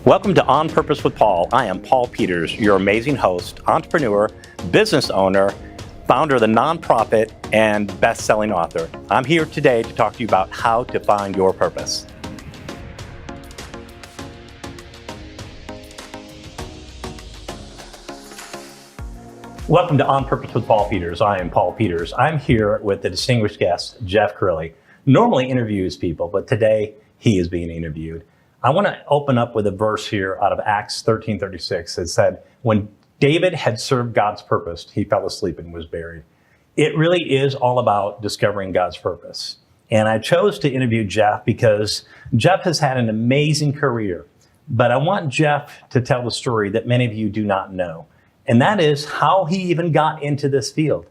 Welcome to On Purpose with Paul. I am Paul Peters, your amazing host, entrepreneur, business owner, founder of the nonprofit, and best-selling author. I'm here today to talk to you about how to find your purpose. Welcome to On Purpose with Paul Peters. I am Paul Peters. I'm here with the distinguished guest, Jeff Curley. Normally interviews people, but today he is being interviewed. I want to open up with a verse here out of Acts 13:36. It said, when David had served God's purpose, he fell asleep and was buried. It really is all about discovering God's purpose. And I chose to interview Jeff because Jeff has had an amazing career. But I want Jeff to tell the story that many of you do not know. And that is how he even got into this field.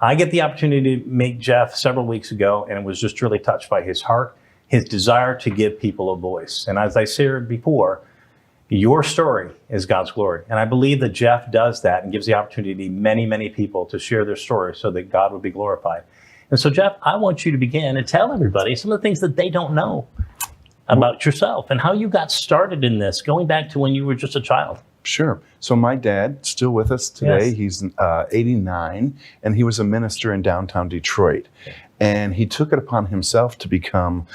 I get the opportunity to meet Jeff several weeks ago and was just really touched by his heart, his desire to give people a voice. And as I said before, your story is God's glory. And I believe that Jeff does that and gives the opportunity to many, many people to share their story so that God would be glorified. And so, Jeff, I want you to begin and tell everybody some of the things that they don't know about yourself and how you got started in this, going back to when you were just a child. Sure. So my dad, still with us today, Yes. He's 89, and he was a minister in downtown Detroit. And he took it upon himself to become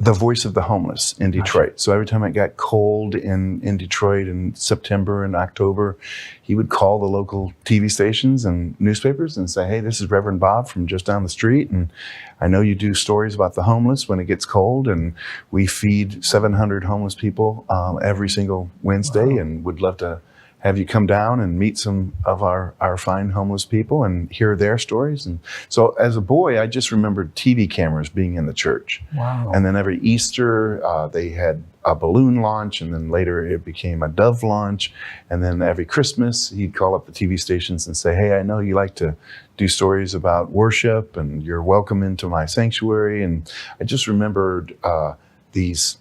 the voice of the homeless in Detroit. So every time it got cold in Detroit in September and October, he would call the local TV stations and newspapers and say, hey, this is Reverend Bob from just down the street. And I know you do stories about the homeless when it gets cold. And we feed 700 homeless people every single Wednesday. Wow. And would love to have you come down and meet some of our fine homeless people and hear their stories. And so as a boy, I just remembered TV cameras being in the church. Wow. And then every Easter, they had a balloon launch, and then later it became a dove launch. And then every Christmas, he'd call up the TV stations and say, hey, I know you like to do stories about worship, and you're welcome into my sanctuary. And I just remembered these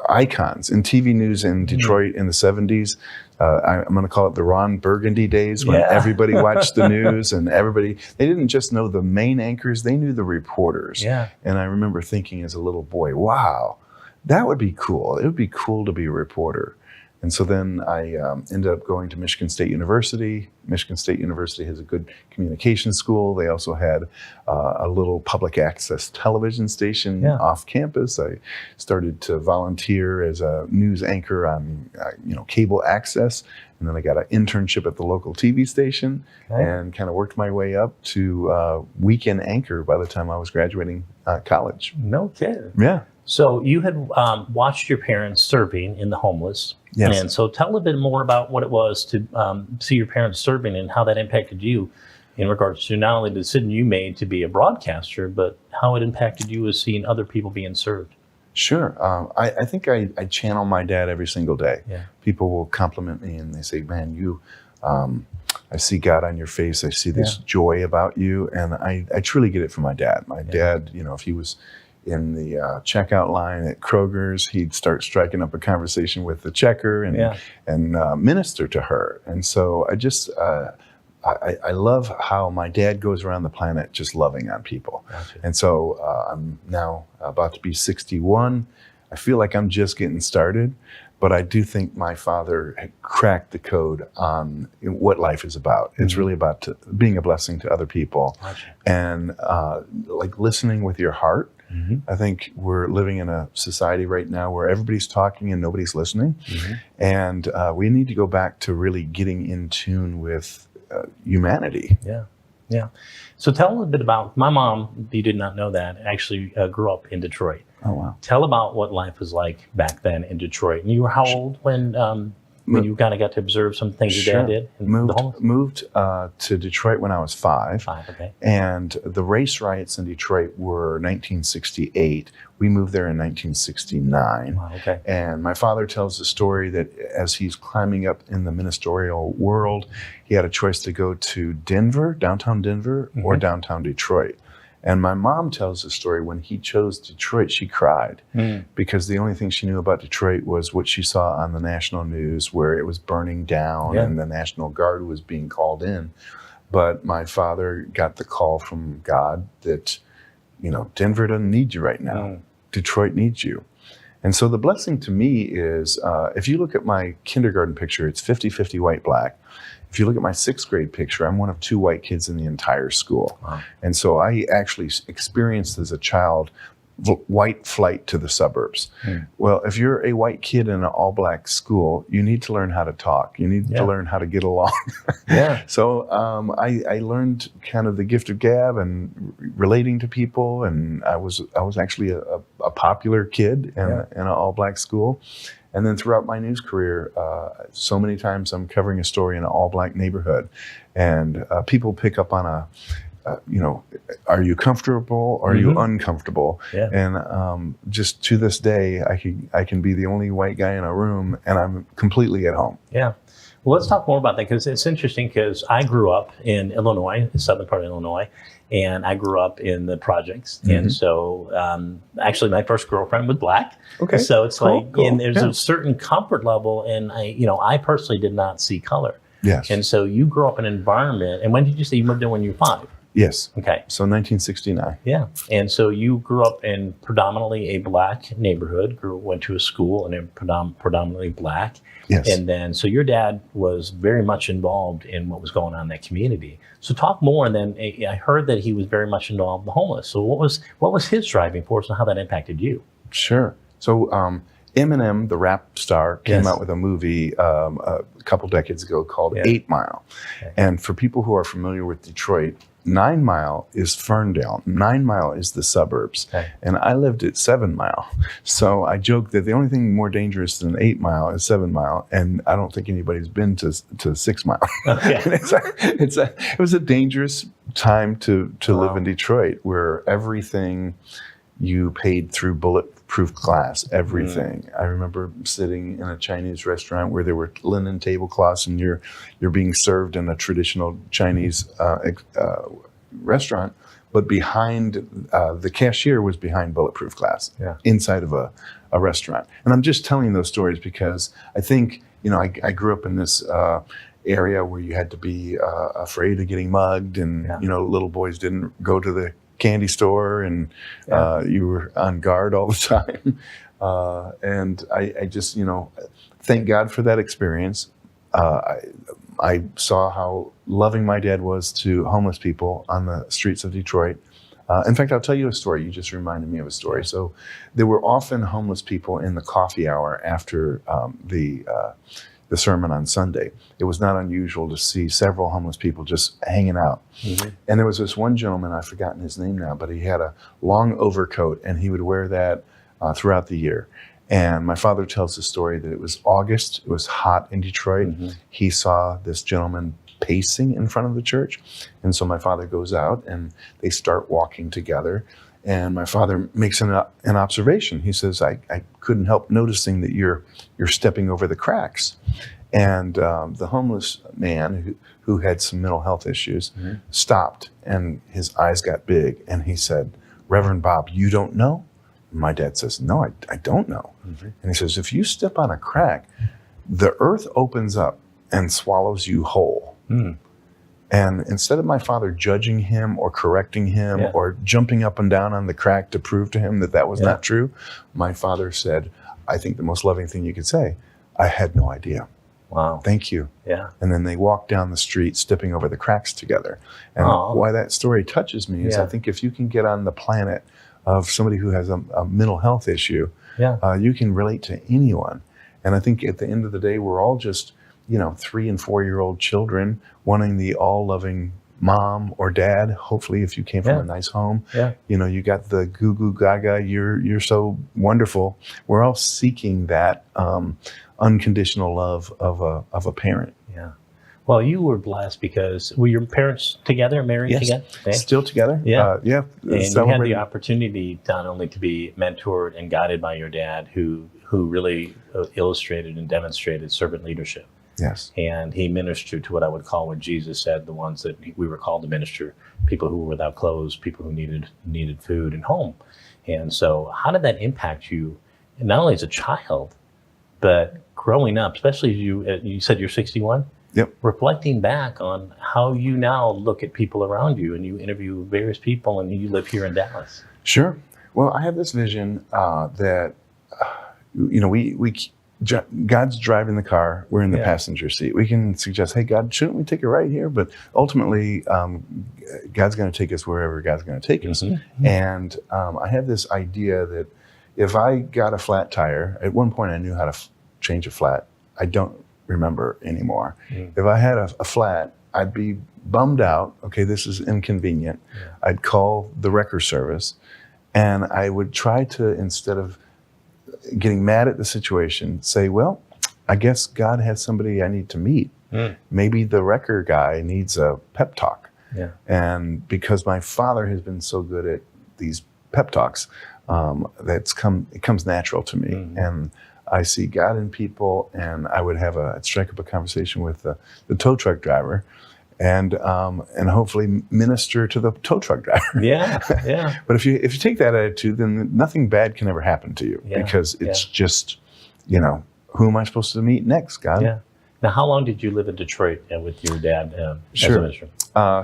icons in TV news in Detroit in the 70s. I'm going to call it the Ron Burgundy days, when everybody watched the news and they didn't just know the main anchors, they knew the reporters. Yeah. And I remember thinking as a little boy, wow, that would be cool. It would be cool to be a reporter. And so then I ended up going to Michigan State University. Michigan State University has a good communication school. They also had a little public access television station off campus. I started to volunteer as a news anchor on cable access. And then I got an internship at the local TV station and kind of worked my way up to weekend anchor by the time I was graduating college. No kidding. Yeah. So you had watched your parents serving in the homeless. Yes. And so tell a bit more about what it was to see your parents serving and how that impacted you in regards to not only the decision you made to be a broadcaster, but how it impacted you as seeing other people being served. Sure. I think I channel my dad every single day. Yeah. People will compliment me and they say, man, I see God on your face. I see this joy about you. And I truly get it from my dad. My dad, if he was in the checkout line at Kroger's, he'd start striking up a conversation with the checker and minister to her. And so I just, I love how my dad goes around the planet just loving on people. Gotcha. And so I'm now about to be 61. I feel like I'm just getting started, but I do think my father had cracked the code on what life is about. It's really about being a blessing to other people. Gotcha. And like listening with your heart. I think we're living in a society right now where everybody's talking and nobody's listening. And we need to go back to really getting in tune with humanity. Yeah. So tell a little bit about, my mom, you did not know that, actually grew up in Detroit. Oh, wow. Tell about what life was like back then in Detroit. And you were how old when you kind of got to observe some things your dad did? Moved to Detroit when I was 5. Okay. And the race riots in Detroit were 1968. We moved there in 1969. Wow, okay. And my father tells the story that as he's climbing up in the ministerial world, he had a choice to go to Denver, downtown Denver, or downtown Detroit. And my mom tells the story, when he chose Detroit, she cried because the only thing she knew about Detroit was what she saw on the national news, where it was burning down and the National Guard was being called in. But my father got the call from God that, Denver doesn't need you right now. Detroit needs you. And so the blessing to me is, if you look at my kindergarten picture, it's 50-50 white, black. If you look at my 6th grade picture, I'm one of 2 white kids in the entire school. Wow. And so I actually experienced as a child white flight to the suburbs. Well, if you're a white kid in an all-black school, you need to learn how to talk. You need to learn how to get along. So I learned kind of the gift of gab and relating to people, and I was actually a popular kid in an all-black school. And then throughout my news career, so many times I'm covering a story in an all-black neighborhood, and people pick up on are you comfortable or are you uncomfortable? And just to this day, I can be the only white guy in a room, and I'm completely at home. Yeah. Well, let's talk more about that, because it's interesting, because I grew up in Illinois, the southern part of Illinois, and I grew up in the projects. And so actually my first girlfriend was black. Okay. So it's cool. And there's a certain comfort level, and I personally did not see color. Yes. And so you grew up in an environment, and when did you say you moved in when you were 5? Yes. Okay. So 1969. Yeah. And so you grew up in predominantly a black neighborhood, went to a school and then predominantly black. Yes. And then, so your dad was very much involved in what was going on in that community. So talk more. And then I heard that he was very much involved in the homeless. So what was his driving force, and how that impacted you? Sure. So Eminem, the rap star, came out with a movie a couple decades ago called 8 Mile. Okay. And for people who are familiar with Detroit, 9 Mile is Ferndale. 9 Mile is the suburbs. Okay. And I lived at 7 Mile. So I joke that the only thing more dangerous than 8 Mile is 7 Mile. And I don't think anybody's been to 6 Mile. Okay. It was a dangerous time to live in Detroit, where everything you paid through bulletproof glass, everything. I remember sitting in a Chinese restaurant where there were linen tablecloths, and you're being served in a traditional Chinese restaurant, but behind the cashier was behind bulletproof glass inside of a restaurant. And I'm just telling those stories because I think, I grew up in this area where you had to be afraid of getting mugged, and little boys didn't go to the candy store, and you were on guard all the time. And I just, thank God for that experience. I saw how loving my dad was to homeless people on the streets of Detroit. In fact, I'll tell you a story. You just reminded me of a story. So there were often homeless people in the coffee hour after the sermon on Sunday. It was not unusual to see several homeless people just hanging out. And there was this one gentleman, I've forgotten his name now, but he had a long overcoat, and he would wear that throughout the year. And my father tells the story that it was August, it was hot in Detroit. He saw this gentleman pacing in front of the church. And so my father goes out, and they start walking together. And my father makes an observation. He says, I couldn't help noticing that you're stepping over the cracks. And the homeless man who had some mental health issues stopped, and his eyes got big, and he said, "Reverend Bob, you don't know?" And my dad says, "No, I don't know." And he says, "If you step on a crack, the earth opens up and swallows you whole." And instead of my father judging him or correcting him or jumping up and down on the crack to prove to him that was not true, my father said, I think the most loving thing you could say, "I had no idea. Wow. Thank you." Yeah. And then they walked down the street stepping over the cracks together. And why that story touches me is I think if you can get on the planet of somebody who has a mental health issue, you can relate to anyone. And I think at the end of the day, we're all just 3 and 4-year-old children wanting the all-loving mom or dad. Hopefully, if you came from a nice home, you got the goo goo gaga. You're so wonderful. We're all seeking that unconditional love of a parent. Yeah. Well, you were blessed because were your parents together, married together? Okay. Still together. Yeah. Yeah. And you had the opportunity not only to be mentored and guided by your dad, who really illustrated and demonstrated servant leadership. Yes. And he ministered to what I would call what Jesus said, the ones that we were called to minister, people who were without clothes, people who needed food and home. And so how did that impact you, not only as a child, but growing up, especially as you said you're 61? Yep. Reflecting back on how you now look at people around you, and you interview various people, and you live here in Dallas. Sure. Well, I have this vision that God's driving the car. We're in the Yeah. passenger seat. We can suggest, hey, God, shouldn't we take a right here? But ultimately, God's going to take us wherever God's going to take us. Mm-hmm. And I have this idea that if I got a flat tire, at one point I knew how to change a flat. I don't remember anymore. If I had a flat, I'd be bummed out. Okay, this is inconvenient. Yeah. I'd call the wrecker service, and I would try to, instead of getting mad at the situation, say, well, I guess God has somebody I need to meet. Maybe the wrecker guy needs a pep talk. Yeah. And because my father has been so good at these pep talks, it comes natural to me. And I see God in people, and I would I'd strike up a conversation with the tow truck driver, and hopefully minister to the tow truck driver. Yeah, yeah. But if you take that attitude, then nothing bad can ever happen to you, Yeah, because it's just, who am I supposed to meet next, God? Yeah. Now, how long did you live in Detroit with your dad as a Sure. minister?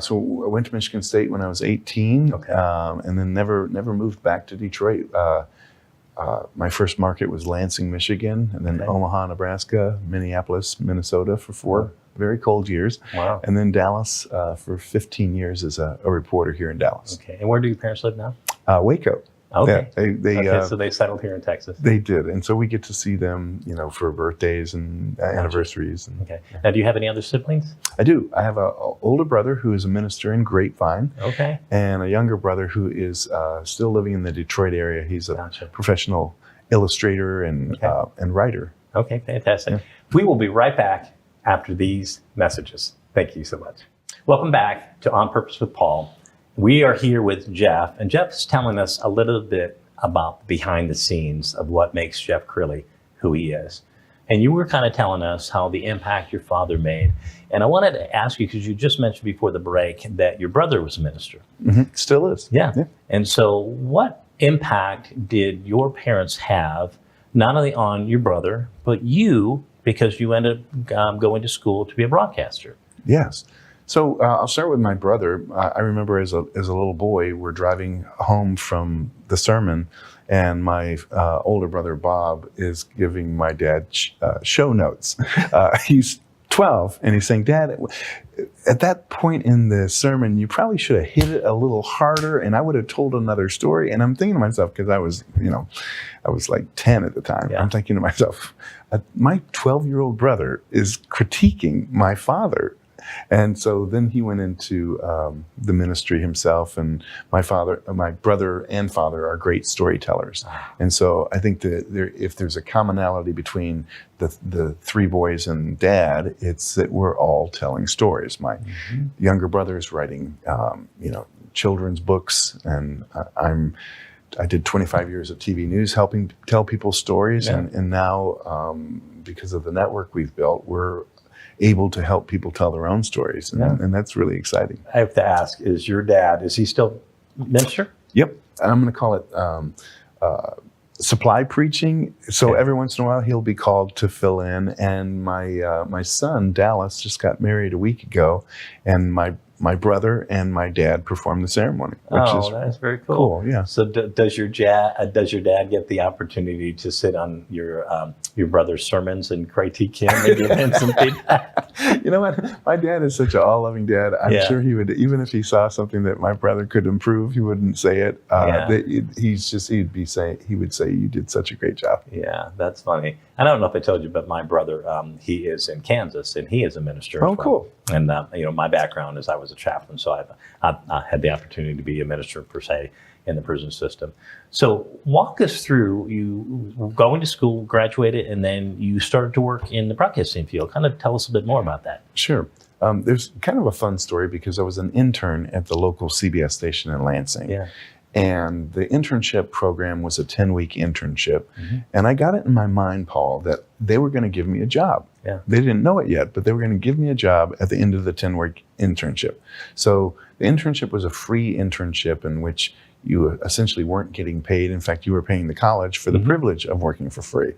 So I went to Michigan State when I was 18, Okay. and then never moved back to Detroit. My first market was Lansing, Michigan, and then Okay. Omaha, Nebraska, Minneapolis, Minnesota for 4 very cold years. Wow. And then Dallas for 15 years as a reporter here in Dallas. Okay. And where do your parents live now? Waco. Okay. Yeah, So they settled here in Texas. they did. And so we get to see them, for birthdays and anniversaries. And, Okay. Now, do you have any other siblings? I do. I have an older brother who is a minister in Grapevine, Okay. and a younger brother who is still living in the Detroit area. He's a Gotcha. professional illustrator and writer. Okay. Fantastic. Yeah. We will be right back after these messages. Thank you so much. Welcome back to On Purpose with Paul. We are here with Jeff, and Jeff is telling us a little bit about behind the scenes of what makes Jeff Crilly who he is. And you were kind of telling us how the impact your father made. And I wanted to ask you, because you just mentioned before the break that your brother was a minister. Still is. Yeah. And so what impact did your parents have, not only on your brother, but you, because you ended up going to school to be a broadcaster? Yes. So I'll start with my brother. I remember as a little boy, we're driving home from the sermon, and my older brother, Bob, is giving my dad show notes. He's 12, and he's saying, Dad, at that point in the sermon, you probably should have hit it a little harder, and I would have told another story. And I'm thinking to myself, because I was like 10 at the time. Yeah. I'm thinking to myself, my 12-year-old brother is critiquing my father. And so then he went into the ministry himself, and my brother and father are great storytellers. And so I think that if there's a commonality between the three boys and Dad, it's that we're all telling stories. My younger brother is writing, children's books, and I did 25 years of TV news, helping tell people stories, and now because of the network we've built, we're able to help people tell their own stories, and that's really exciting. I have to ask, is he still minister? Yep. I'm going to call it supply preaching. So every once in a while he'll be called to fill in, and my son Dallas just got married a week ago, and my brother and my dad performed the ceremony, which is that's very cool. Yeah. So does your dad get the opportunity to sit on your brother's sermons and critique him and give him some feedback? You know what? My dad is such an all-loving dad. I'm sure he would, even if he saw something that my brother could improve, he wouldn't say it. He would say, "You did such a great job." Yeah, that's funny. I don't know if I told you, but my brother, he is in Kansas, and he is a minister. Oh, as well. cool. And my background is I was a chaplain, so I had the opportunity to be a minister per se in the prison system. So walk us through, you going to school, graduated, and then you started to work in the broadcasting field. Kind of tell us a bit more about that. Sure. There's kind of a fun story, because I was an intern at the local CBS station in Lansing. Yeah. And the internship program was a 10-week internship. And I got it in my mind, Paul, that they were going to give me a job. Yeah. They didn't know it yet, but they were going to give me a job at the end of the 10-week internship. So the internship was a free internship in which you essentially weren't getting paid. In fact, you were paying the college for the privilege of working for free.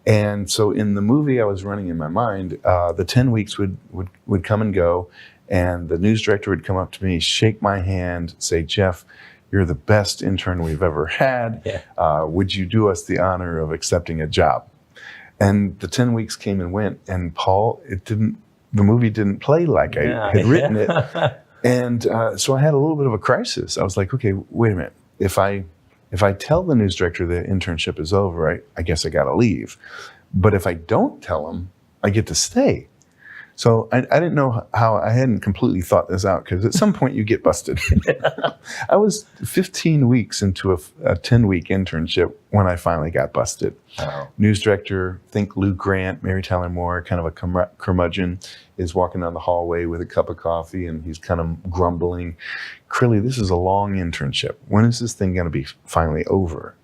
And so in the movie I was running in my mind, the 10 weeks would come and go, and the news director would come up to me, shake my hand, say, "Jeff, You're the best intern we've ever had. Yeah. Would you do us the honor of accepting a job? And the 10 weeks came and went, and Paul, the movie didn't play like I had written it. And so I had a little bit of a crisis. I was like, okay, wait a minute. If I tell the news director the internship is over, I guess I got to leave. But if I don't tell him, I get to stay. So I didn't know how, I hadn't completely thought this out, because at some point you get busted. I was 15 weeks into a 10-week internship when I finally got busted. Wow. News director, think Lou Grant, Mary Tyler Moore, kind of a curmudgeon, is walking down the hallway with a cup of coffee, and he's kind of grumbling, Crilly, this is a long internship. When is this thing going to be finally over?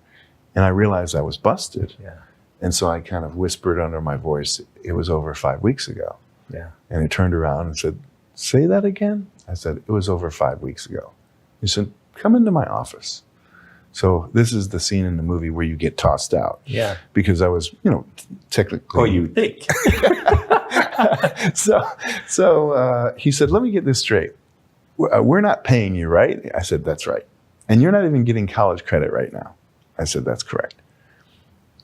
And I realized I was busted. Yeah. And so I kind of whispered under my voice, it was over 5 weeks ago. Yeah. And he turned around and said, say that again? I said, it was over 5 weeks ago. He said, come into my office. So this is the scene in the movie where you get tossed out. Yeah. Because I was, technically. Oh, you think. So he said, let me get this straight. We're not paying you, right? I said, that's right. And you're not even getting college credit right now. I said, that's correct.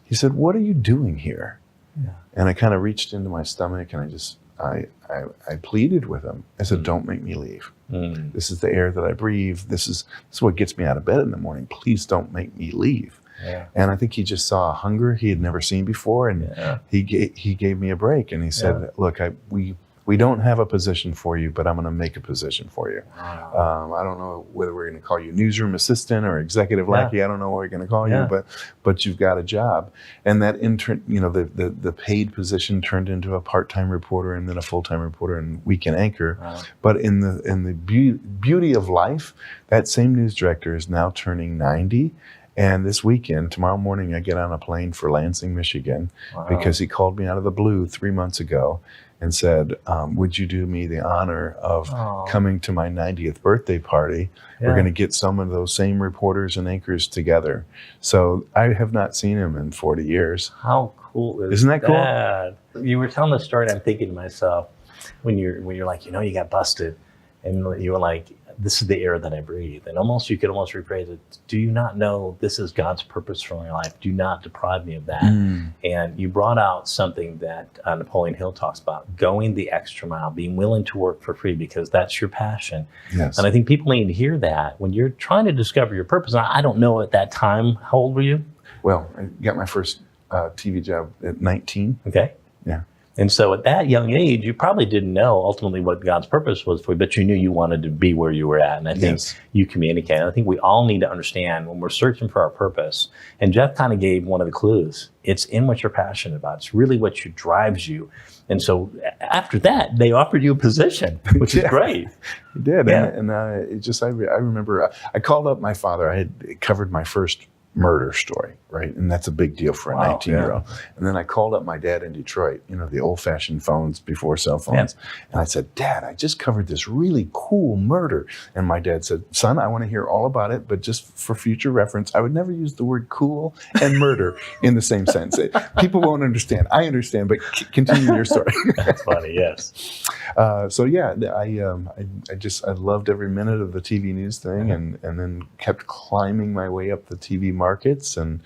He said, what are you doing here? Yeah. And I kind of reached into my stomach, and I pleaded with him. I said, don't make me leave. This is the air that I breathe. This is what gets me out of bed in the morning. Please don't make me leave. Yeah. And I think he just saw a hunger he had never seen before. And he gave me a break, and he said, look, we don't have a position for you, but I'm going to make a position for you. Wow. I don't know whether we're going to call you newsroom assistant or executive lackey. I don't know what we're going to call you, but you've got a job. And that intern, the paid position turned into a part-time reporter, and then a full-time reporter and weekend anchor. Wow. But in the beauty of life, that same news director is now turning 90. And this weekend, tomorrow morning, I get on a plane for Lansing, Michigan, because he called me out of the blue 3 months ago and said, would you do me the honor of coming to my 90th birthday party? We're going to get some of those same reporters and anchors together. So I have not seen him in 40 years. How cool is Isn't that cool? that? You were telling the story, and I'm thinking to myself, when you're like, you got busted, and you were like, this is the air that I breathe. And you could almost rephrase it. Do you not know this is God's purpose for my life? Do not deprive me of that. And you brought out something that Napoleon Hill talks about, going the extra mile, being willing to work for free because that's your passion. Yes. And I think people need to hear that when you're trying to discover your purpose. And I don't know at that time, how old were you? Well, I got my first TV job at 19. Okay. Yeah. And so at that young age, you probably didn't know ultimately what God's purpose was for you, but you knew you wanted to be where you were at. And I think you communicated. I think we all need to understand when we're searching for our purpose, and Jeff kind of gave one of the clues. It's in what you're passionate about. It's really what drives you. And so after that, they offered you a position, which is great. He did. Yeah. And I remember I called up my father. I had covered my first murder story, right? And that's a big deal for a 19-year-old. And then I called up my dad in Detroit, the old-fashioned phones before cell phones. And I said, Dad, I just covered this really cool murder. And my dad said, son, I want to hear all about it, but just for future reference, I would never use the word cool and murder in the same sense. People won't understand. I understand, but continue your story. That's funny, yes. So yeah, I loved every minute of the TV news thing, and then kept climbing my way up the TV markets. And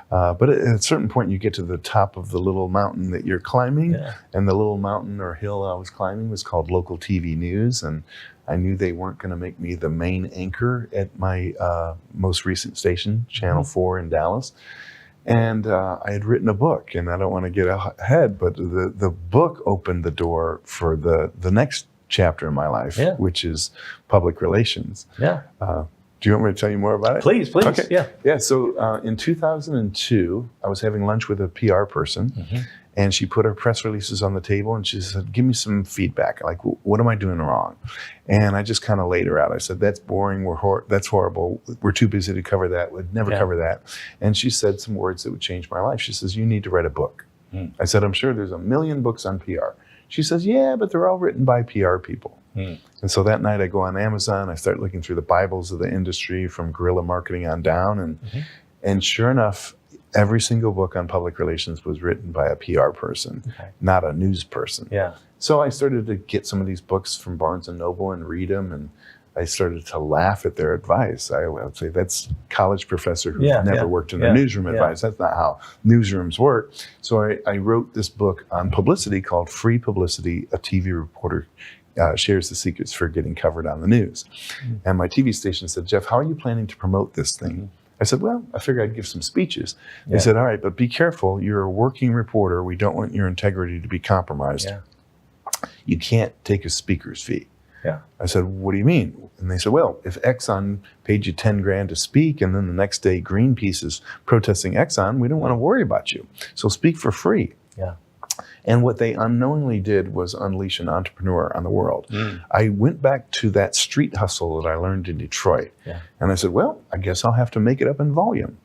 but at a certain point, you get to the top of the little mountain that you're climbing, and the little mountain or hill I was climbing was called local TV news, and I knew they weren't going to make me the main anchor at my most recent station, Channel 4 in Dallas. And I had written a book, and I don't want to get ahead, but the book opened the door for the next chapter in my life, which is public relations. Yeah. Do you want me to tell you more about it? Please. Okay. Yeah. Yeah. So in 2002, I was having lunch with a PR person, and she put her press releases on the table, and she said, give me some feedback. Like, what am I doing wrong? And I just kind of laid her out. I said, that's boring. That's horrible. We're too busy to cover that. We'd never cover that. And she said some words that would change my life. She says, you need to write a book. I said, I'm sure there's a million books on PR. She says, yeah, but they're all written by PR people. And so that night I go on Amazon. I start looking through the Bibles of the industry from guerrilla marketing on down. And sure enough, every single book on public relations was written by a PR person, not a news person. So I started to get some of these books from Barnes & Noble and read them. And I started to laugh at their advice. I would say that's college professor who Yeah, never yeah, worked in yeah, a newsroom yeah. advice. That's not how newsrooms work. So I wrote this book on publicity called Free Publicity, a TV reporter shares the secrets for getting covered on the news. And my TV station said, Jeff, how are you planning to promote this thing? I said, well, I figured I'd give some speeches. They said, all right, but be careful. You're a working reporter. We don't want your integrity to be compromised. Yeah. You can't take a speaker's fee. Yeah. I said, what do you mean? And they said, well, if Exxon paid you 10 grand to speak and then the next day Greenpeace is protesting Exxon, we don't want to worry about you. So speak for free. Yeah. And what they unknowingly did was unleash an entrepreneur on the world. I went back to that street hustle that I learned in Detroit. And I said, well, I guess I'll have to make it up in volume.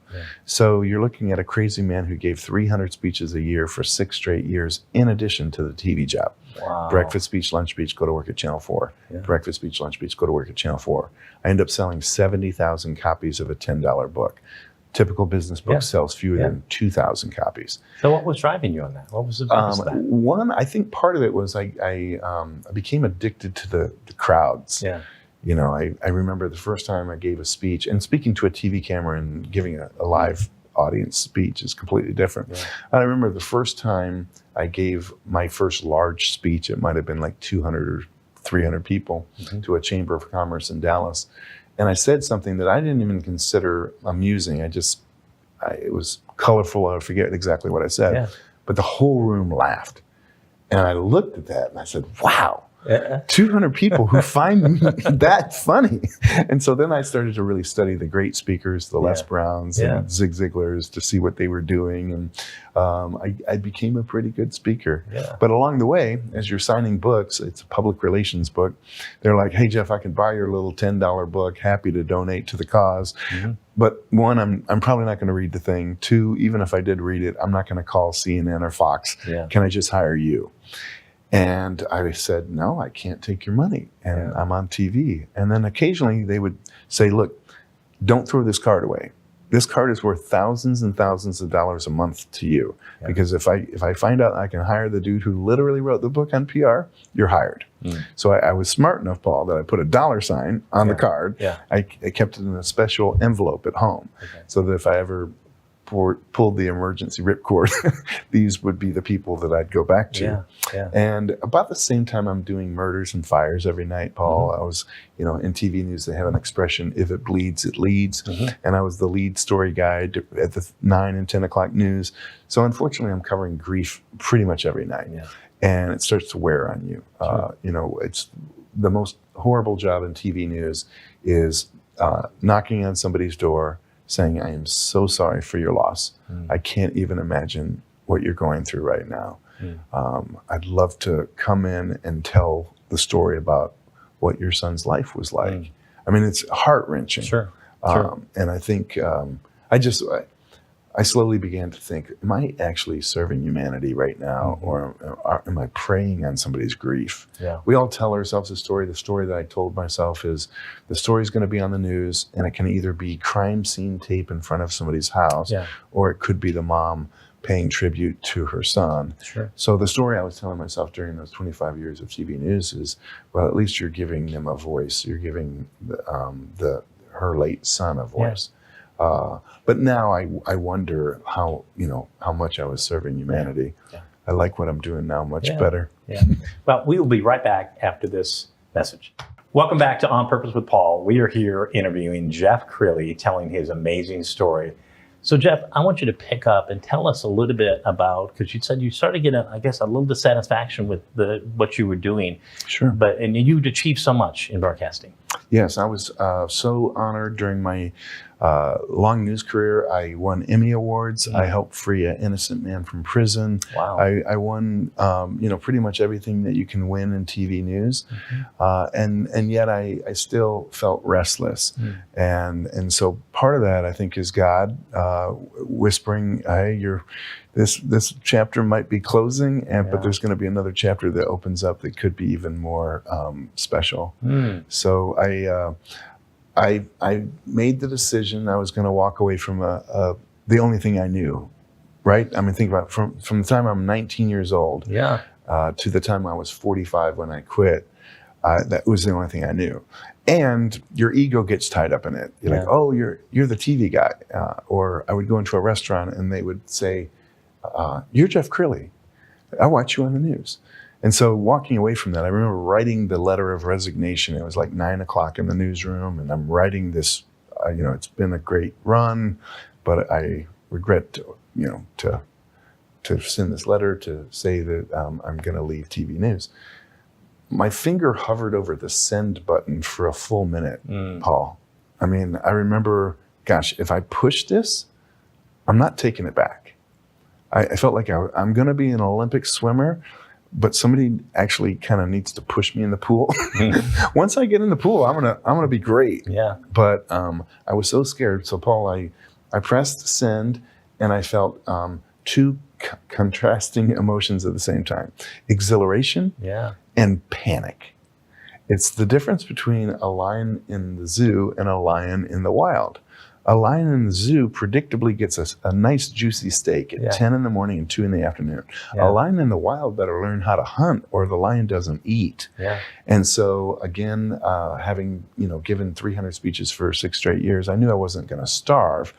So you're looking at a crazy man who gave 300 speeches a year for 6 straight years, in addition to the TV job. Wow. Breakfast speech, lunch speech, go to work at Channel 4. Breakfast speech, lunch speech, go to work at Channel 4. I ended up selling 70,000 copies of a $10 book. Typical business book sells fewer than 2,000 copies. So what was driving you on that? What was the purpose of that? One, I think part of it was I became addicted to the crowds. You know, I remember the first time I gave a speech, and speaking to a TV camera and giving a live audience speech is completely different. I remember the first time I gave my first large speech, it might have been like 200 or 300 people to a Chamber of Commerce in Dallas. And I said something that I didn't even consider amusing. It was colorful. I forget exactly what I said, but the whole room laughed. And I looked at that and I said, wow, 200 people who find that funny. And so then I started to really study the great speakers, the Les Browns and Zig Ziglars, to see what they were doing. And I became a pretty good speaker. But along the way, as you're signing books, it's a public relations book. They're like, hey, Jeff, I can buy your little $10 book. Happy to donate to the cause. But one, I'm probably not going to read the thing. Two, even if I did read it, I'm not going to call CNN or Fox. Can I just hire you? And I said, no, I can't take your money. And I'm on TV. And then occasionally they would say, look, don't throw this card away. This card is worth thousands and thousands of dollars a month to you. Because if I find out I can hire the dude who literally wrote the book on PR, you're hired. So I was smart enough, Paul, that I put a $ on the card. I kept it in a special envelope at home. So that if I ever pulled the emergency ripcord, these would be the people that I'd go back to. And about the same time I'm doing murders and fires every night, Paul, I was, in TV news, they have an expression, if it bleeds, it leads. And I was the lead story guy at the 9 and 10 o'clock news. So unfortunately, I'm covering grief pretty much every night. And it starts to wear on you. It's the most horrible job in TV news is knocking on somebody's door, saying, I am so sorry for your loss. I can't even imagine what you're going through right now. I'd love to come in and tell the story about what your son's life was like. I mean, it's heart-wrenching. And I think I slowly began to think, am I actually serving humanity right now? Or am I preying on somebody's grief? We all tell ourselves a story. The story that I told myself is the story's going to be on the news, and it can either be crime scene tape in front of somebody's house, or it could be the mom paying tribute to her son. So the story I was telling myself during those 25 years of TV news is, well, at least you're giving them a voice. You're giving her late son a voice. But now I wonder how much I was serving humanity. I like what I'm doing now much better. Well, we will be right back after this message. Welcome back to On Purpose with Paul. We are here interviewing Jeff Crilly, telling his amazing story. So Jeff, I want you to pick up and tell us a little bit about, because you said you started getting, a little dissatisfaction with what you were doing. And you'd achieved so much in broadcasting. Yes, I was so honored during my long news career. I won Emmy Awards. I helped free an innocent man from prison. I won, pretty much everything that you can win in TV news. And yet I still felt restless. And so part of that, I think, is God whispering, hey, this chapter might be closing, but there's going to be another chapter that opens up that could be even more special. So I made the decision I was going to walk away from the only thing I knew, right? I mean, think about it, from the time I'm 19 years old to the time I was 45 when I quit. That was the only thing I knew. And your ego gets tied up in it. You're like, oh, you're the TV guy. Or I would go into a restaurant and they would say, you're Jeff Crilly. I watch you on the news. And so walking away from that, I remember writing the letter of resignation. It was like 9:00 in the newsroom, and I'm writing this, it's been a great run, but I regret to send this letter to say that I'm going to leave TV news. My finger hovered over the send button for a full minute, Paul. I mean, I remember, gosh, if I push this, I'm not taking it back. I felt like I'm going to be an Olympic swimmer, but somebody actually kind of needs to push me in the pool. Once I get in the pool, I'm gonna be great. Yeah. But I was so scared. So Paul, I pressed send, and I felt two contrasting emotions at the same time: exhilaration, and panic. It's the difference between a lion in the zoo and a lion in the wild. A lion in the zoo predictably gets a nice juicy steak at 10 in the morning and 2 in the afternoon. A lion in the wild better learn how to hunt, or the lion doesn't eat. And so again, having given 300 speeches for 6 straight years, I knew I wasn't going to starve.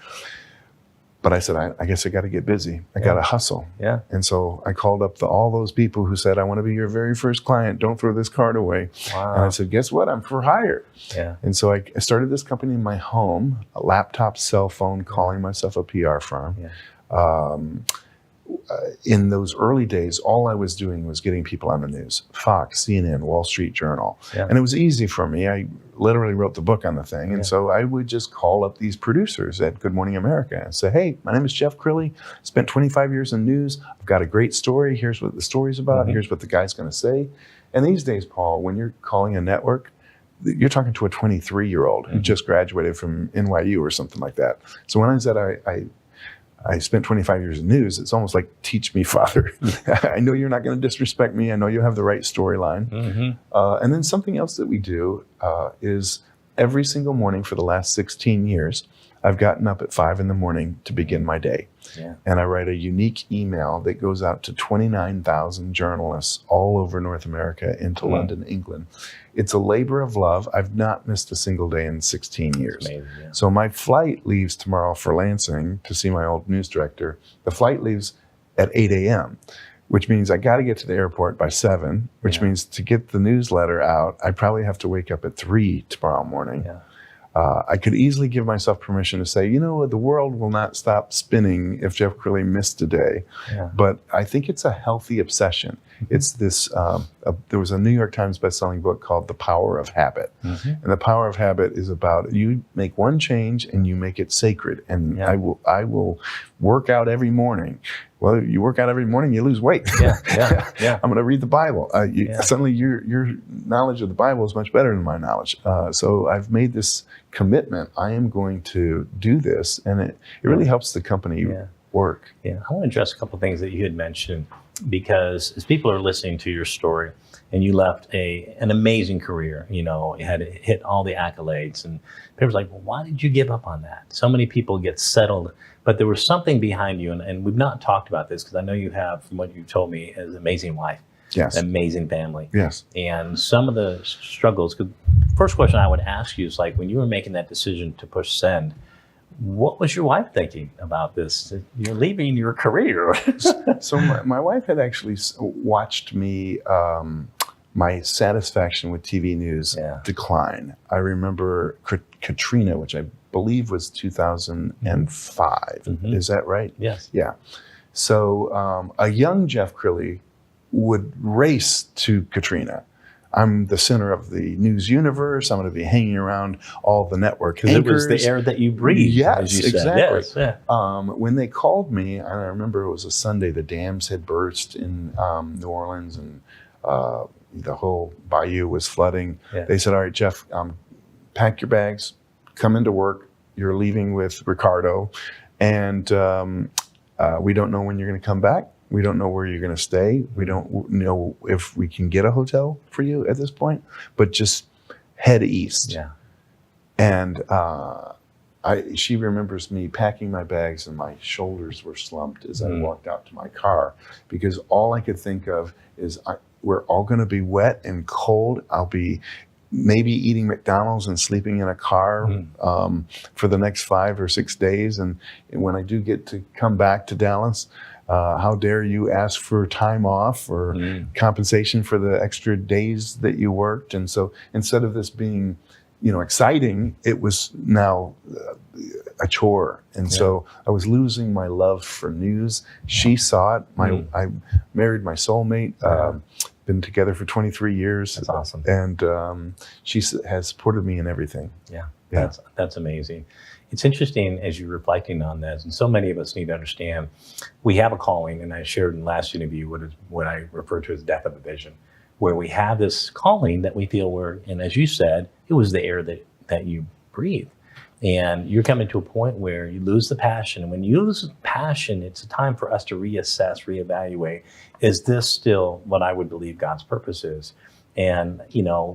But I said, I guess I got to get busy. I got to hustle. And so I called up all those people who said, I want to be your very first client. Don't throw this card away. Wow. And I said, guess what? I'm for hire. And so I started this company in my home, a laptop, cell phone, calling myself a PR firm. In those early days, all I was doing was getting people on the news: Fox, CNN, Wall Street Journal. And it was easy for me. I literally wrote the book on the thing. And so I would just call up these producers at Good Morning America and say, hey, my name is Jeff Crilly. Spent 25 years in news. I've got a great story. Here's what the story's about. Here's what the guy's going to say. And these days, Paul, when you're calling a network, you're talking to a 23-year-old who just graduated from NYU or something like that. So when I said I spent 25 years in news, it's almost like, teach me, Father. I know you're not going to disrespect me. I know you have the right storyline. And then something else that we do is every single morning for the last 16 years, I've gotten up at 5 in the morning to begin my day. And I write a unique email that goes out to 29,000 journalists all over North America into London, England. It's a labor of love. I've not missed a single day in 16 years. Amazing, So my flight leaves tomorrow for Lansing to see my old news director. The flight leaves at 8 a.m., which means I got to get to the airport by 7, which means to get the newsletter out, I probably have to wake up at 3 tomorrow morning. I could easily give myself permission to say, the world will not stop spinning if Jeff Crilly missed a day. But I think it's a healthy obsession. It's this, there was a New York Times bestselling book called The Power of Habit. And the power of habit is about, you make one change and you make it sacred. And I will work out every morning. Well, you work out every morning, you lose weight. I'm going to read the Bible. Suddenly your knowledge of the Bible is much better than my knowledge. So I've made this commitment. I am going to do this. And it really helps the company work. I want to address a couple of things that you had mentioned, because as people are listening to your story, and you left an amazing career, you had hit all the accolades, and people's like, well, why did you give up on that? So many people get settled, but there was something behind you, and we've not talked about this, because I know you have, from what you told me, an amazing wife, an amazing family. And some of the struggles, because first question I would ask you is, like, when you were making that decision to push send, what was your wife thinking about this? You're leaving your career. So my wife had actually watched me, my satisfaction with TV news decline. I remember Katrina, which I believe was 2005. Is that right? Yes. Yeah. So a young Jeff Crilly would race to Katrina. I'm the center of the news universe. I'm going to be hanging around all the network anchors. It was the air that you breathe. Yes, as you exactly. Said. Yes, when they called me, I remember it was a Sunday. The dams had burst in New Orleans, and the whole bayou was flooding. They said, all right, Jeff, pack your bags, come into work. You're leaving with Ricardo, and we don't know when you're going to come back. We don't know where you're going to stay. We don't know if we can get a hotel for you at this point, but just head east. And she remembers me packing my bags, and my shoulders were slumped as I walked out to my car, because all I could think of is we're all going to be wet and cold. I'll be maybe eating McDonald's and sleeping in a car for the next 5 or 6 days. And when I do get to come back to Dallas, how dare you ask for time off or compensation for the extra days that you worked? And so instead of this being, exciting, it was now a chore. And so I was losing my love for news. She saw it. I married my soulmate. Been together for 23 years. That's awesome. And she has supported me in everything. Yeah. That's amazing. It's interesting as you're reflecting on this, and so many of us need to understand we have a calling, and I shared in the last interview what I refer to as death of a vision, where we have this calling that we feel and as you said, it was the air that you breathe. And you're coming to a point where you lose the passion. And when you lose passion, it's a time for us to reassess, reevaluate. Is this still what I would believe God's purpose is? And,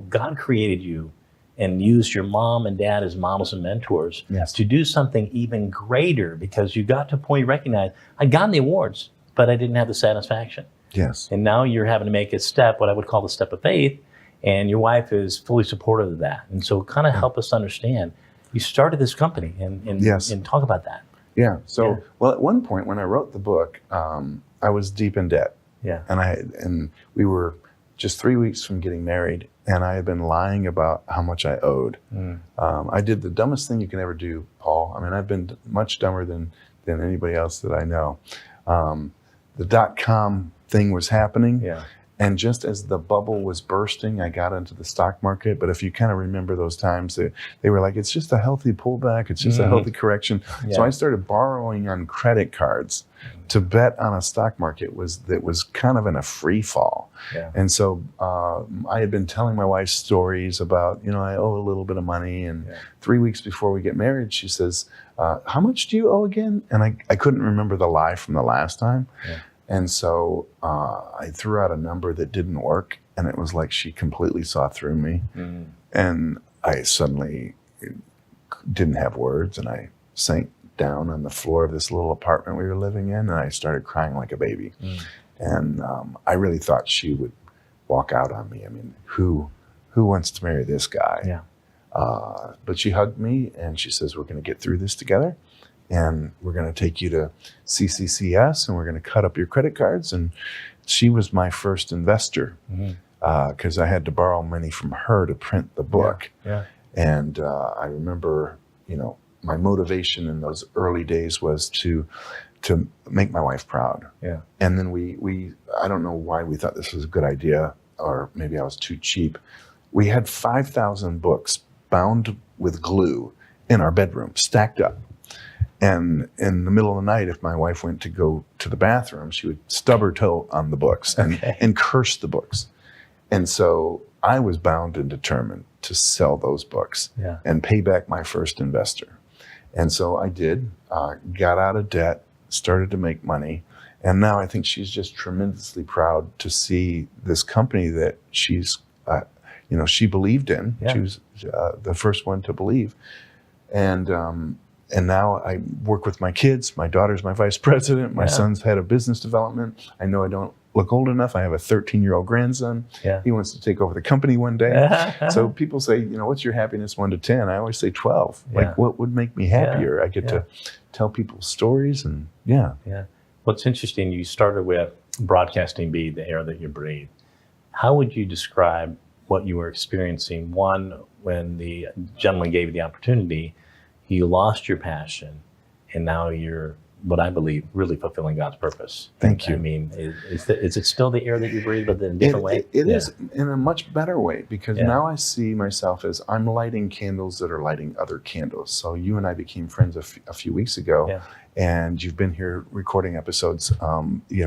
God created you and used your mom and dad as models and mentors to do something even greater, because you got to a point you recognize, I'd gotten the awards, but I didn't have the satisfaction. Yes. And now you're having to make a step, what I would call the step of faith, and your wife is fully supportive of that. And so kind of help us understand, you started this company and talk about that. Yeah. So, well, at one point when I wrote the book, I was deep in debt. Yeah. And we were just 3 weeks from getting married, and I had been lying about how much I owed. I did the dumbest thing you can ever do, Paul. I mean, I've been much dumber than anybody else that I know. The .com thing was happening. Yeah. And just as the bubble was bursting, I got into the stock market. But if you kind of remember those times, they were like, it's just a healthy pullback. It's just a healthy correction. Yeah. So I started borrowing on credit cards to bet on a stock market that was kind of in a free fall. Yeah. And so I had been telling my wife stories about, I owe a little bit of money. And 3 weeks before we get married, she says, how much do you owe again? And I couldn't remember the lie from the last time. Yeah. And so I threw out a number that didn't work, and it was like she completely saw through me. And I suddenly didn't have words, and I sank down on the floor of this little apartment we were living in, and I started crying like a baby. And I really thought she would walk out on me. I mean, who wants to marry this guy? Yeah. But she hugged me, and she says, we're going to get through this together. And we're going to take you to CCCS, and we're going to cut up your credit cards. And she was my first investor because I had to borrow money from her to print the book. Yeah. And I remember, my motivation in those early days was to make my wife proud. Yeah. And then we I don't know why we thought this was a good idea, or maybe I was too cheap. We had 5,000 books bound with glue in our bedroom, stacked up. And in the middle of the night, if my wife went to go to the bathroom, she would stub her toe on the books and curse the books. And so I was bound and determined to sell those books and pay back my first investor. And so I did, got out of debt, started to make money. And now I think she's just tremendously proud to see this company that she's, she believed in. Yeah. She was the first one to believe. And now I work with my kids. My daughter's my vice president. My son's head of business development. I know I don't look old enough. I have a 13-year-old grandson. Yeah. He wants to take over the company one day. So people say, what's your happiness 1 to 10? I always say 12. Yeah. Like, what would make me happier? I get to tell people stories and Yeah. What's interesting, you started with broadcasting be the air that you breathe. How would you describe what you were experiencing? One, when the gentleman gave you the opportunity, you lost your passion, and now you're, what I believe, really fulfilling God's purpose. Thank you. I mean, is it still the air that you breathe, but in a different way? It is in a much better way, because now I see myself as I'm lighting candles that are lighting other candles. So you and I became friends a few weeks ago, and you've been here recording episodes,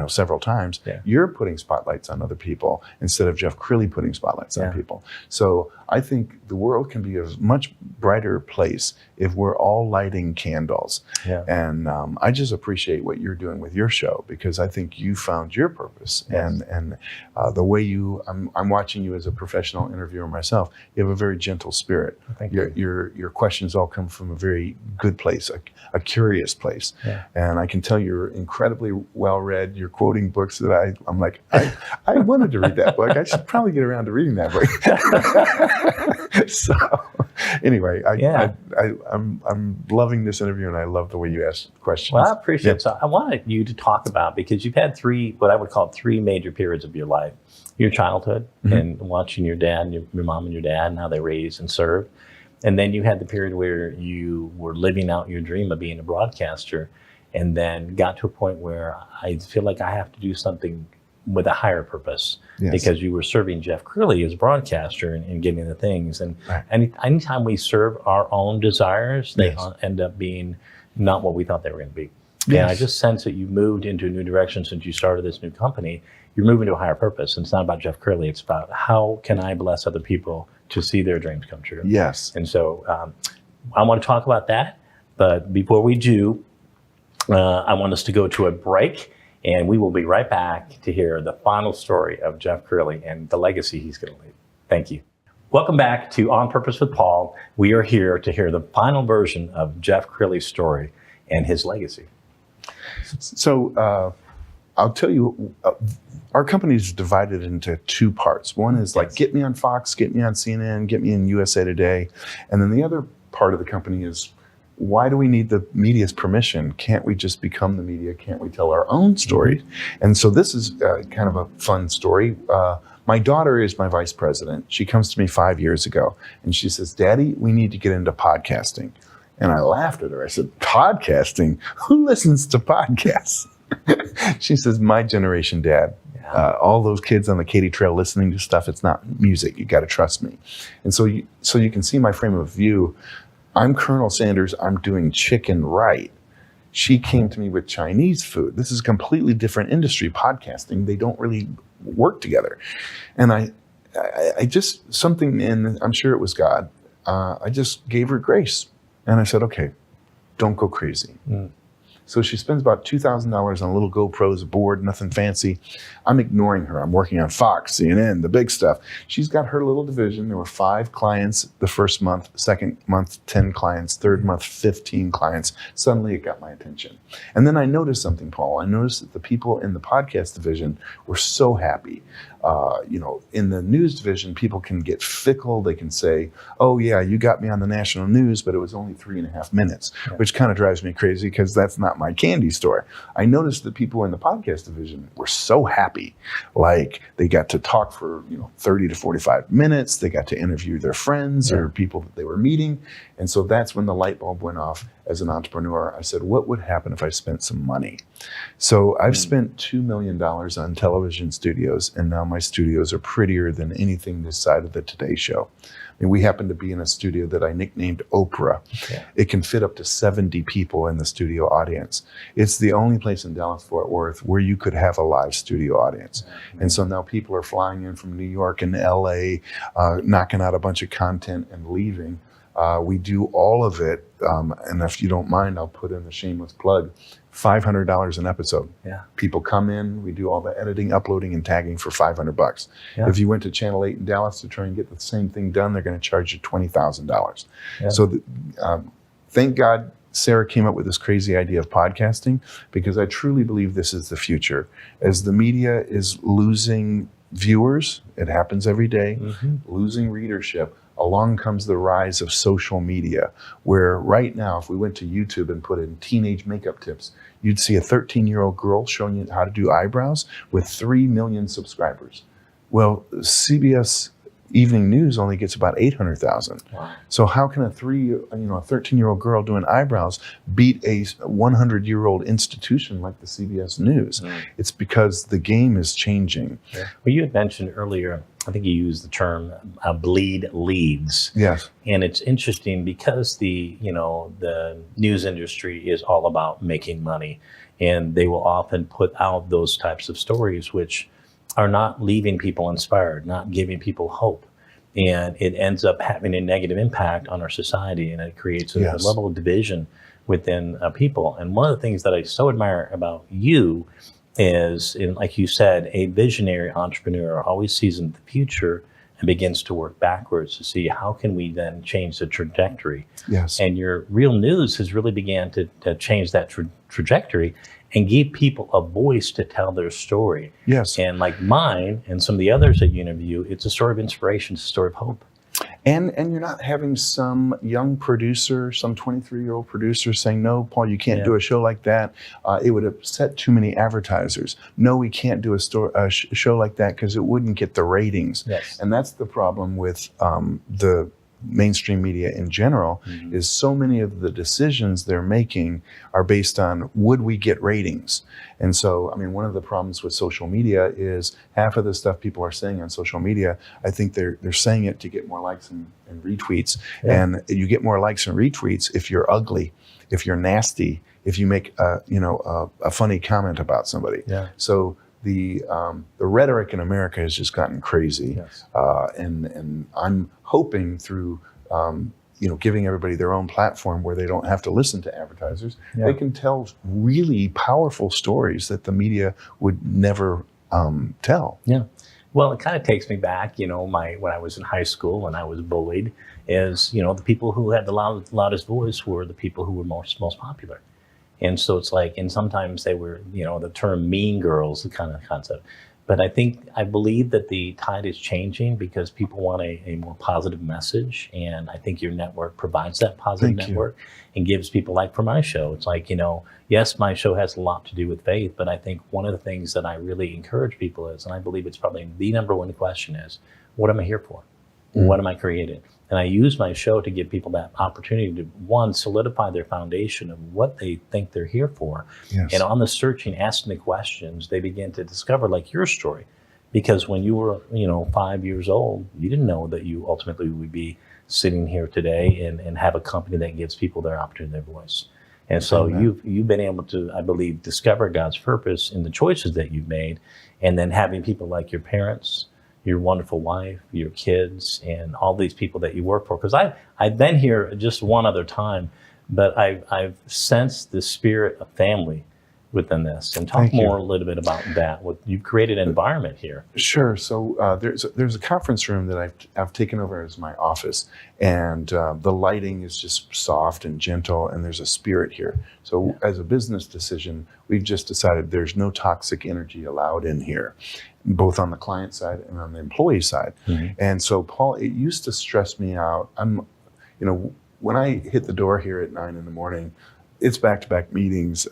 several times. Yeah. You're putting spotlights on other people instead of Jeff Crilly putting spotlights on people. So I think the world can be a much brighter place if we're all lighting candles. Yeah. And I just appreciate what you're doing with your show, because I think you found your purpose. Yes. And the way I'm watching you as a professional interviewer myself. You have a very gentle spirit. Thank you. Your questions all come from a very good place, a curious place. Yeah. And I can tell you're incredibly well read. You're quoting books that I'm like, I wanted to read that book. I should probably get around to reading that book. So anyway, I'm loving this interview, and I love the way you ask questions. Well, I appreciate it. So I wanted you to talk about, because you've had what I would call three major periods of your life. Your childhood and watching your dad, your mom and your dad, and how they raised and served. And then you had the period where you were living out your dream of being a broadcaster, and then got to a point where I feel like I have to do something with a higher purpose, because you were serving Jeff Curley as a broadcaster and getting the things. And anytime we serve our own desires, they end up being not what we thought they were going to be. Yes. And I just sense that you moved into a new direction since you started this new company. You're moving to a higher purpose. And it's not about Jeff Curley. It's about how can I bless other people to see their dreams come true. Yes. And so I want to talk about that. But before we do, I want us to go to a break. And we will be right back to hear the final story of Jeff Curley and the legacy he's going to leave. Thank you. Welcome back to On Purpose with Paul. We are here to hear the final version of Jeff Curley's story and his legacy. So I'll tell you, our company is divided into two parts. One is like, get me on Fox, get me on CNN, get me in USA Today. And then the other part of the company is, why do we need the media's permission? Can't we just become the media? Can't we tell our own stories? And so this is kind of a fun story. My daughter is my vice president. She comes to me 5 years ago and she says, Daddy, we need to get into podcasting. And I laughed at her. I said, podcasting? Who listens to podcasts? She says, my generation, Dad. All those kids on the Katy Trail listening to stuff, it's not music. You got to trust me. And so you can see my frame of view. I'm Colonel Sanders. I'm doing chicken right. She came to me with Chinese food. This is a completely different industry, podcasting. They don't really work together. And I just, something in, I'm sure it was God, I just gave her grace. And I said, okay, don't go crazy. So she spends about $2,000 on little GoPros, a board, nothing fancy. I'm ignoring her. I'm working on Fox, CNN, the big stuff. She's got her little division. There were 5 clients the first month, second month, 10 clients, third month, 15 clients. Suddenly it got my attention. And then I noticed something, Paul. I noticed that the people in the podcast division were so happy. In the news division, people can get fickle. They can say, oh yeah, you got me on the national news, but it was only 3.5 minutes, which kind of drives me crazy because that's not my candy store. I noticed that people in the podcast division were so happy. Like they got to talk for 30 to 45 minutes. They got to interview their friends or people that they were meeting. And so that's when the light bulb went off. As an entrepreneur, I said, what would happen if I spent some money? So I've spent $2 million on television studios, and now my studios are prettier than anything this side of the Today Show. I mean, we happen to be in a studio that I nicknamed Oprah. Okay. It can fit up to 70 people in the studio audience. It's the only place in Dallas-Fort Worth where you could have a live studio audience. And so now people are flying in from New York and LA, knocking out a bunch of content and leaving. We do all of it, and if you don't mind, I'll put in a shameless plug, $500 an episode. Yeah. People come in, we do all the editing, uploading, and tagging for $500. Yeah. If you went to Channel 8 in Dallas to try and get the same thing done, they're going to charge you $20,000. Yeah. So thank God Sarah came up with this crazy idea of podcasting, because I truly believe this is the future. As the media is losing viewers, it happens every day, losing readership, along comes the rise of social media, where right now, if we went to YouTube and put in teenage makeup tips, you'd see a 13-year-old girl showing you how to do eyebrows with 3 million subscribers. Well, CBS Evening News only gets about 800,000. Wow. So how can a 13-year-old girl doing eyebrows beat a 100-year-old institution like the CBS News? It's because the game is changing. Yeah. Well, you had mentioned earlier, I think you used the term bleed leads. Yes. And it's interesting because the news industry is all about making money, and they will often put out those types of stories which are not leaving people inspired, not giving people hope. And it ends up having a negative impact on our society, and it creates a level of division within people. And one of the things that I so admire about you is, like you said, a visionary entrepreneur always sees in the future and begins to work backwards to see how can we then change the trajectory. Yes. And your Real News has really began to change that trajectory and give people a voice to tell their story. Yes. And like mine and some of the others that you interview, it's a story of inspiration, it's a story of hope. And you're not having some young producer, some 23-year-old producer saying, no, Paul, you can't do a show like that. It would upset too many advertisers. No, we can't do a show like that because it wouldn't get the ratings. Yes. And that's the problem with the mainstream media in general, is so many of the decisions they're making are based on, would we get ratings? And so, I mean, one of the problems with social media is half of the stuff people are saying on social media, I think they're saying it to get more likes and retweets. Yeah. And you get more likes and retweets if you're ugly, if you're nasty, if you make a funny comment about somebody. Yeah. So the rhetoric in America has just gotten crazy. Yes. And I'm hoping through giving everybody their own platform where they don't have to listen to advertisers, they can tell really powerful stories that the media would never tell. Yeah. Well, it kind of takes me back, when I was in high school and I was bullied, is, the people who had the loudest voice were the people who were most popular. And so it's like, and sometimes they were, the term mean girls, the kind of concept. But I believe that the tide is changing because people want a more positive message. And I think your network provides that positive network and gives people, like for my show, it's like, yes, my show has a lot to do with faith, but I think one of the things that I really encourage people is, and I believe it's probably the number one question is, what am I here for? What am I created? And I use my show to give people that opportunity to, one, solidify their foundation of what they think they're here for. Yes. And on the searching, asking the questions, they begin to discover, like your story. Because when you were, 5 years old, you didn't know that you ultimately would be sitting here today and have a company that gives people their opportunity, their voice. And so you've been able to, I believe, discover God's purpose in the choices that you've made, and then having people like your parents, your wonderful wife, your kids, and all these people that you work for. Because I've been here just one other time, but I've sensed the spirit of family within this. And talk more a little bit about that. You've created an environment here. Sure. So there's a conference room that I've taken over as my office, and the lighting is just soft and gentle, and there's a spirit here. So as a business decision, we've just decided there's no toxic energy allowed in here, both on the client side and on the employee side. And so, Paul, it used to stress me out. When I hit the door here at 9 a.m, it's back-to-back meetings.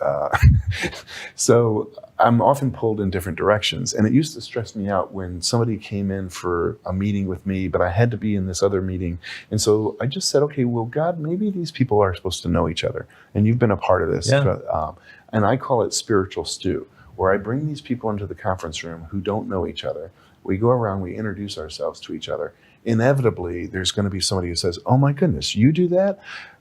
So I'm often pulled in different directions. And it used to stress me out when somebody came in for a meeting with me, but I had to be in this other meeting. And so I just said, okay, well, God, maybe these people are supposed to know each other. And you've been a part of this. And I call it spiritual stew, where I bring these people into the conference room who don't know each other. We go around, we introduce ourselves to each other. Inevitably, there's going to be somebody who says, oh my goodness, you do that?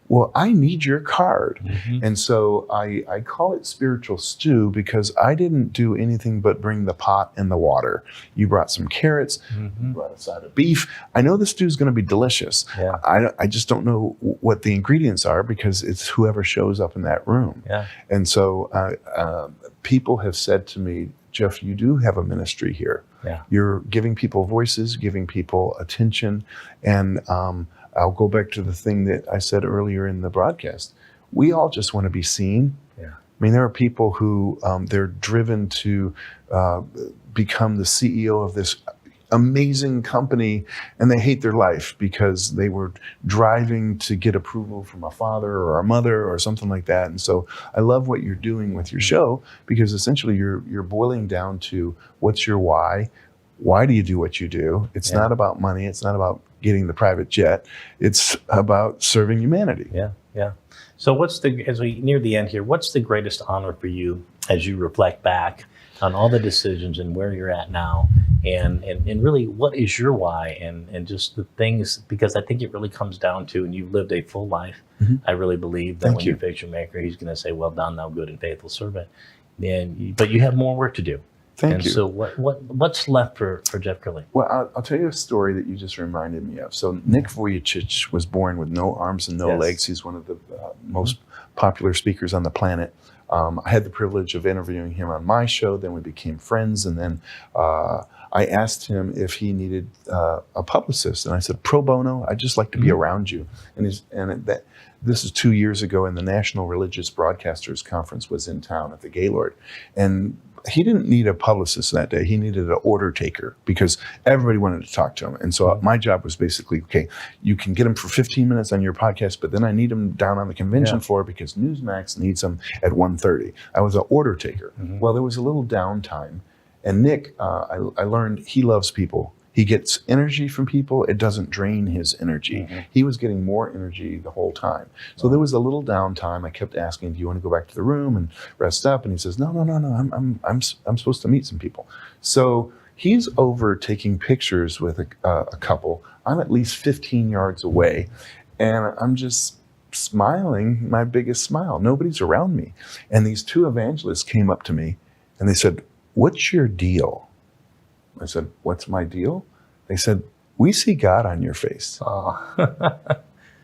Well, I need your card. And so I call it spiritual stew because I didn't do anything but bring the pot and the water. You brought some carrots, you brought a side of beef. I know the stew is going to be delicious. I just don't know what the ingredients are because it's whoever shows up in that room. And so people have said to me, Jeff, you do have a ministry here. You're giving people voices, giving people attention, and I'll go back to the thing that I said earlier in the broadcast. We all just want to be seen. I mean, there are people who they're driven to become the CEO of this amazing company, and they hate their life because they were driving to get approval from a father or a mother or something like that. And so I love what you're doing with your show, because essentially you're boiling down to, what's your why? Why do you do what you do? It's not about money. It's not about getting the private jet. It's about serving humanity. So as we near the end here, what's the greatest honor for you as you reflect back on all the decisions and where you're at now, and really what is your why, and just the things, because I think it really comes down to, and you've lived a full life. I really believe that when you face your maker, he's going to say, well done, thou good and faithful servant. But you have more work to do. Thank you. So what's left for Jeff Curley? Well, I'll tell you a story that you just reminded me of. So Nick Vujicic was born with no arms and no legs. He's one of the most popular speakers on the planet. I had the privilege of interviewing him on my show. Then we became friends, and then I asked him if he needed a publicist, and I said, pro bono, I'd just like to be around you. This is 2 years ago, and the National Religious Broadcasters Conference was in town at the Gaylord. And he didn't need a publicist that day. He needed an order taker because everybody wanted to talk to him. And so my job was basically, okay, you can get him for 15 minutes on your podcast, but then I need him down on the convention floor because Newsmax needs him at 1:30. I was an order taker. Well, there was a little downtime. And Nick, I learned he loves people. He gets energy from people. It doesn't drain his energy. He was getting more energy the whole time. So there was a little downtime. I kept asking, do you want to go back to the room and rest up? And he says, no. I'm supposed to meet some people. So he's over taking pictures with a couple. I'm at least 15 yards away, and I'm just smiling, my biggest smile. Nobody's around me. And these two evangelists came up to me, and they said, what's your deal? I said, what's my deal? They said, we see God on your face. Oh.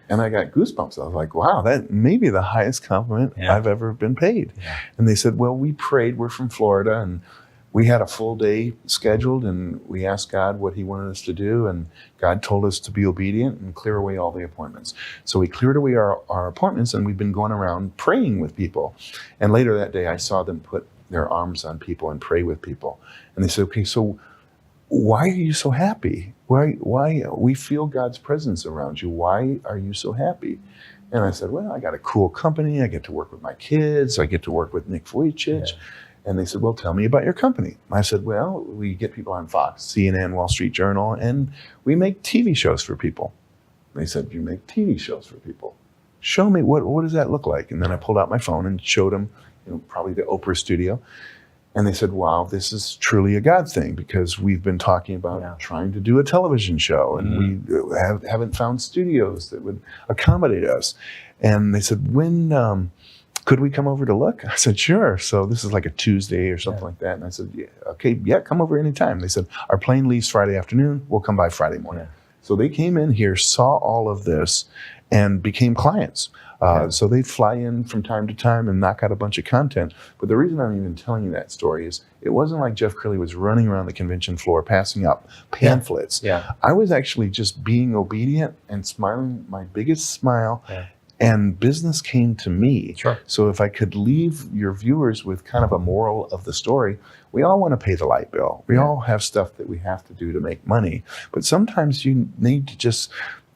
And I got goosebumps. I was like, wow, that may be the highest compliment I've ever been paid. Yeah. And they said, well, we prayed. We're from Florida, and we had a full day scheduled, and we asked God what he wanted us to do, and God told us to be obedient and clear away all the appointments. So we cleared away our appointments, and we've been going around praying with people. And later that day, I saw them put their arms on people and pray with people. And they said, okay, so why are you so happy? Why we feel God's presence around you. Why are you so happy? And I said, well, I got a cool company. I get to work with my kids. I get to work with Nick Vujicic. Yeah. And they said, well, tell me about your company. I said, well, we get people on Fox, CNN, Wall Street Journal, and we make TV shows for people. They said, you make TV shows for people. Show me, what does that look like? And then I pulled out my phone and showed them, probably the Oprah studio. And they said, wow, this is truly a God thing, because we've been talking about trying to do a television show, and we haven't found studios that would accommodate us. And they said, when could we come over to look? I said, sure. So this is like a Tuesday or something like that. And I said, yeah, come over anytime. They said, our plane leaves Friday afternoon. We'll come by Friday morning. Yeah. So they came in here, saw all of this, and became clients. So they'd fly in from time to time and knock out a bunch of content. But the reason I'm even telling you that story is it wasn't like Jeff Curley was running around the convention floor passing out pamphlets. Yeah. I was actually just being obedient and smiling my biggest smile. Yeah. And business came to me. Sure. So if I could leave your viewers with kind of a moral of the story, we all want to pay the light bill. We all have stuff that we have to do to make money. But sometimes you need to just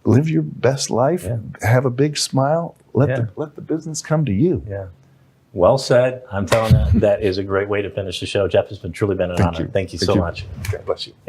live your best life, have a big smile, let the business come to you. Yeah. Well said. I'm telling you, that is a great way to finish the show. Jeff, it's truly been an honor. Thank you so much. God bless you. Yeah.